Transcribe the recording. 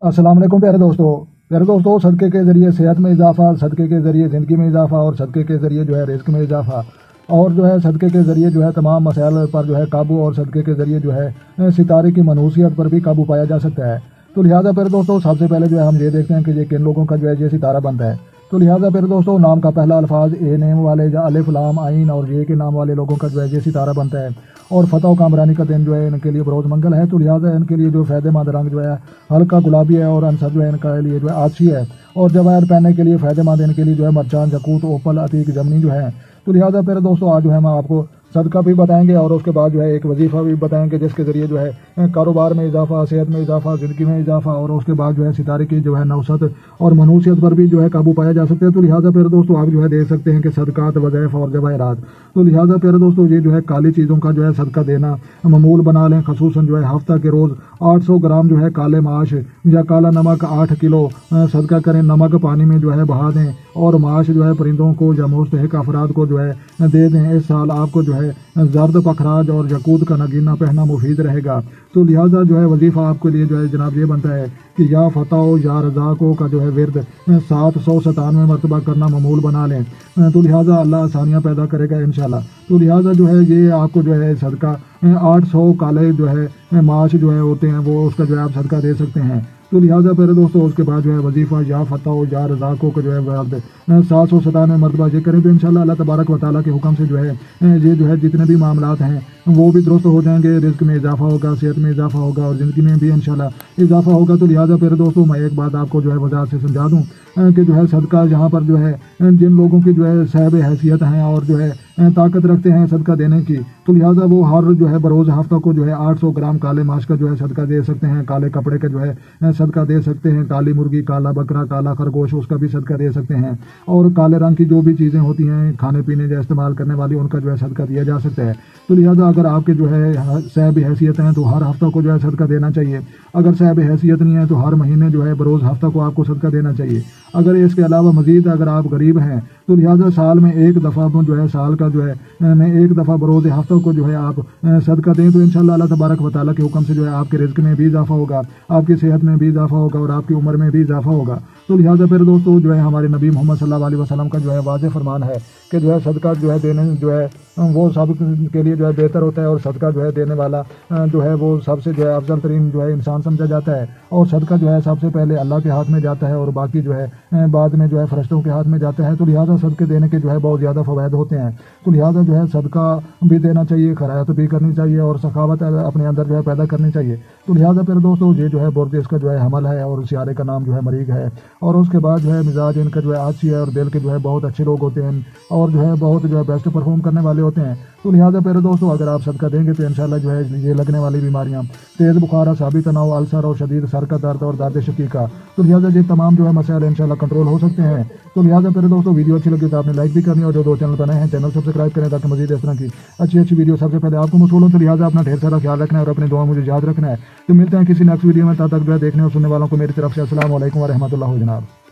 अस्सलाम वालेकुम प्यारे दोस्तों सदक़े के ज़रिए सेहत में इजाफ़ा, सदक़े के ज़रिए ज़िंदगी में इजाफ़ा और सदक़े के ज़रिए जो है रिज़्क़ में इजाफ़ा और जो है सदक़े के ज़रिए जो है तमाम मसाइल पर जो है काबू और सदक़े के ज़रिए जो है सितारे की मनहूसियत पर भी काबू पाया जा सकता है। तो लिहाजा प्यारे दोस्तों सबसे पहले जो है हम ये देखते हैं कि ये किन लोगों का जो है ये सितारा बनता है। तो लिहाजा प्यारे दोस्तों नाम का पहला अल्फाज ए नेम वाले या अलिफ लाम आइन और ये के नाम वाले लोगों का जो है ये सितारा बनता है और फतह और कामरानी का दिन जो है इनके लिए बरोज़ मंगल है। तो लिहाजा इनके लिए जो फ़ायदेमंद रंग जो है हल्का गुलाबी है और अनसर जो है इनके लिए जो है आछी है और जवाहर पहनने के लिए फ़ायदेमंद इनके लिए जो है मरचान जकूत ओपल अतीक जमनी जो है। तो लिहाजा प्यारे दोस्तों आज जो है हम आपको सदका भी बताएंगे और उसके बाद जो है एक वजीफ़ा भी बताएंगे जिसके ज़रिए जो है कारोबार में इजाफा, सेहत में इजाफा, ज़िंदगी में इजाफा और उसके बाद जो है सितारे की जो है नौसत और मनहूसियत पर भी जो है काबू पाया जा सकता है। तो लिहाजा प्यारे दोस्तों आप जो है देख सकते हैं कि सदकात वज़ाइफ और जवाहरात। तो लिहाजा प्यारे दोस्तों ये जो है काली चीज़ों का जो है सदका देना मामूल बना लें। खसूसन जो है हफ्ता के रोज़ 800 ग्राम जो है काले माश या काला नमक 8 किलो सदका करें। नमक पानी में जो है बहा दें और माश जो है परिंदों को या मुस्तहिक अफराद को जो है दे दें। इस साल आपको जो है जर्द पखराज और यकूत का नगीना पहनना मुफीद रहेगा। तो लिहाजा जो है वजीफ़ा आपके लिए जो है जनाब ये बनता है कि या फतह या रज़ाको का जो है विरद 797 मरतबा करना मामूल बना लें। तो लिहाजा अल्लाह आसानियाँ पैदा करेगा इंशाल्लाह। तो लिहाजा जो है ये आपको जो है सदका 800 काले जो है माश जो है होते हैं वो उसका जो है आप सदका दे सकते हैं। तो लिहाजा प्यारे दोस्तों उसके बाद जो है वजीफ़ा या फतह या रज़ाको का जो है वर्द 797 मरतबा ये करें तो इंशाल्लाह अल्लाह तबारक व तआला के हुक्म से जो है ये जो है जितने भी मामलात हैं वो भी दुरुस्त हो जाएंगे। रिज़्क़ में इजाफा होगा, सेहत में इजाफा होगा और ज़िंदगी में भी इंशाल्लाह इजाफा होगा। तो लिहाजा प्यारे दोस्तों मैं एक बात आपको जो है वजाहत से समझा दूँ कि जो है सदका यहाँ पर जो है जिन लोगों की जो है साहिब हैसियत हैं और जो है ताकत रखते हैं सदका देने की, तो लिहाजा वो हर जो है बरोज़ हफ्ता को जो है 800 ग्राम काले माश का जो है सदका दे सकते हैं। काले कपड़े का जो है सदका दे सकते हैं। काली मुर्गी, काला बकरा, काला खरगोश उसका भी सदका दे सकते हैं और काले रंग की जो भी चीज़ें होती हैं खाने पीने या इस्तेमाल करने वाली उनका जो है सदका दिया जा सकता है। तो लिहाजा अगर आपके जो है साहिब हैसियत हैं तो हर हफ्ता को जो है सदका देना चाहिए। अगर साहिब हैसियत नहीं है तो हर महीने जो है बरोज़ हफ्ता को आपको सदका देना चाहिए। अगर इसके अलावा मज़ीद अगर आप गरीब हैं तो लिहाजा साल में एक दफ़ा जो है साल का जो है में एक दफ़ा बरोज़ हफ्ता को जो है आप सदका दें तो इंशाल्लाह अल्लाह तबारक व तआला के हुक्म से जो है आपके रिज़्क़ में भी इजाफा होगा, आपकी सेहत में भी इजाफा होगा और आपकी उम्र में भी इजाफा होगा। तो लिहाजा फिर दोस्तों जो है हमारे नबी मोहम्मद सल्लल्लाहु अलैहि वसल्लम का जो है वाज़ेह फरमान है कि जो है सदका जो है देने जो है वो सब के लिए जो है बेहतर होता है और सदका जो है देने वाला जो है वो सबसे जो है अफजल तरीन जो है इंसान समझा जाता है और सदका जो है सबसे पहले अल्लाह के हाथ में जाता है और बाकी जो है बाद में जो है फरिश्तों के हाथ में जाता है। तो लिहाजा सदके देने के जो है बहुत ज़्यादा फ़वाइद होते हैं। तो लिहाजा जो है सदका भी देना चाहिए, खैरात भी करनी चाहिए और सखावत अपने अंदर जो है पैदा करनी चाहिए। तो लिहाजा फिर दोस्तों ये जो है बुर्द इसका जो है हमल है और सियारे का नाम जो है मरीग है और उसके बाद जो है मिजाज इनका जो है आछी है और दिल के जो है बहुत अच्छे लोग होते हैं और जो है बहुत जो है बेस्ट परफॉर्म करने वाले होते हैं। तो लिहाजा प्यारे दोस्तों अगर आप सदका देंगे तो इंशाल्लाह जो है ये लगने वाली बीमारियां तेज़ बुखार, असाबी तनाव, अल्सर और शदीद सर का दर्द और दर्द शकीका, तो लिहाजा ये तमाम जो है मसाइल इंशाल्लाह कंट्रोल हो सकते हैं। तो लिहाजा प्यारे दोस्तों वीडियो अच्छी लगी तो आपने लाइक भी करनी और जो दो चैनल पर नए हैं चैनल सब्सक्राइब करें ताकि मजीद इस तरह की अच्छी वीडियो सबसे पहले आपको मौसूल हो। तो लिहाजा अपना ढेर सारा ख्याल रखना है और अपनी दुआ मुझे याद रखना है। तो मिलते हैं किसी नेक्स्ट वीडियो में, तब तक जो है देखने और सुनने वालों को मेरी तरफ से अस्सलाम वालेकुम व रहमतुल्लाह जनाब।